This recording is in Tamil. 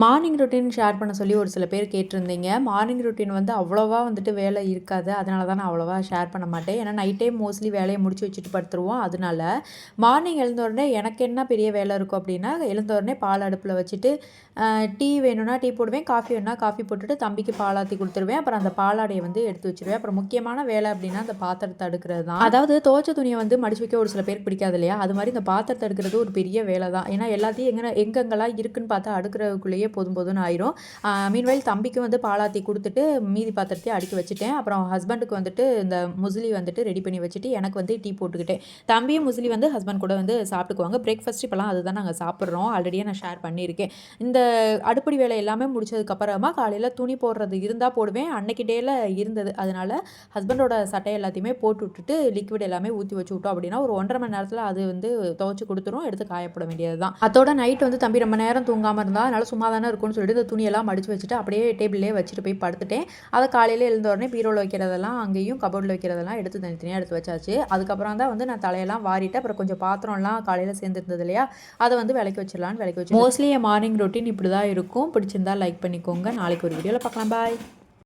மார்னிங் ரொட்டீன் ஷேர் பண்ண சொல்லி ஒரு சில பேர் கேட்டிருந்தீங்க. மார்னிங் ரொட்டீன் வந்து அவ்வளோவா வந்துட்டு வேலை இருக்காது. அதனால தான் நான் அவ்வளோவா ஷேர் பண்ண மாட்டேன். ஏன்னா நைட்டே மோஸ்ட்லி வேலைய முடிச்சு வச்சுட்டு படுத்துருவோம். அதனால மார்னிங் எழுந்த உடனே எனக்கு என்ன பெரிய வேலை இருக்கும் அப்டின்னா, எழுந்த உடனே பால் அடுப்புல வச்சுட்டு, டீ வேணும்னா டீ போடுவேன். காஃபி வேணும்னா காஃபி போட்டுட்டு தம்பிக்கு பாலாத்தி குடுத்துருவேன். அப்புறம் அந்த பாலாடைய வந்து எடுத்து வச்சுருவேன். அப்புறம் முக்கியமான வேலை அப்டின்னா, அந்த பாத்திரத்த அடுக்குறது தான். அதாவது துவச்ச துணிய வந்து மடிச்சு வைக்க ஒரு சில பேருக்கு பிடிக்காது இல்லையா? அது மாரி இந்த பாத்திரத்த அடுக்குறது ஒரு பெரிய வேலை தான். ஏன்னா எல்லாத்தையும் எங்கெங்கலாம் இருக்குன்னு பார்த்து அடுக்குறதுக்குள்ளேயே போதும் போதும்னு ஆயிரும். மீன்வைல் தம்பிக்கு வந்து பாலாத்தி குடுத்துட்டு மீதி பாத்திரத்தையும் அடுக்கி வச்சுட்டேன். அப்புறம் ஹஸ்பண்டுக்கு வந்துட்டு இந்த முஸ்லி வந்துட்டு ரெடி பண்ணி வச்சுட்டு எனக்கு வந்து டீ போட்டுக்கிட்டேன். தம்பியும் முஸ்லி வந்து ஹஸ்பண்ட் கூட வந்து சாப்பிட்டுக்குவாங்க. பிரேக்ஃபாஸ்ட் இப்போலாம் அதுதான் நாங்க சாப்பிட்றோம். ஆல்ரெடியே நான் ஷேர் பண்ணியிருக்கேன். இந்த அடுப்படி வேலை எல்லாமே முடிச்சதுக்கப்புறமா காலையில துணி போடுறது இருந்தா போடுவேன். அன்னைக்கு டேல இருந்தது. அதனால ஹஸ்பண்டோட சட்டை எல்லாத்தையுமே போட்டு விட்டுட்டு லிக்விட் எல்லாமே ஊத்தி வச்சு விட்டோம் அப்படின்னா, ஒரு 1 1/2 மணி நேரத்தில அது வந்து துவைச்சு குடுத்துரும். எடுத்து காயப்போட வேண்டியது தான். அதோட நைட் வந்து தம்பி ரொம்ப நேரம் தூங்காம இருந்தா, அதனால சும்மா தானே இருக்கும்னு சொல்லிட்டு இந்த துணியெல்லாம் மடிச்சு வச்சுட்டு அப்படியே டேபிள்லேயே வச்சுட்டு போய் படுத்துட்டேன். அத காலையில எழுந்த உடனே பீரோல வைக்கிறதெல்லாம் அங்கேயும் கபோர்ட்ல வைக்கிறதெல்லாம் எடுத்து தனித்தனியா எடுத்து வச்சாச்சு. அதுக்கப்புறம் தான் வந்து நான் தலையெல்லாம் வாரிட்டு, அப்புறம் கொஞ்சம் பாத்திரம்லாம் காலையில சேர்ந்துருந்தது இல்லையா? அத வந்து விளக்கி வச்சிடலான்னு விளக்கி வச்சுட்டேன். மோஸ்ட்லி என் மார்னிங் ரொட்டீன் இப்படி தான் இருக்கும். பிடிச்சிருந்தா லைக் பண்ணிக்கோங்க. நாளைக்கு ஒரு வீடியோல பார்க்கலாம். பாய்.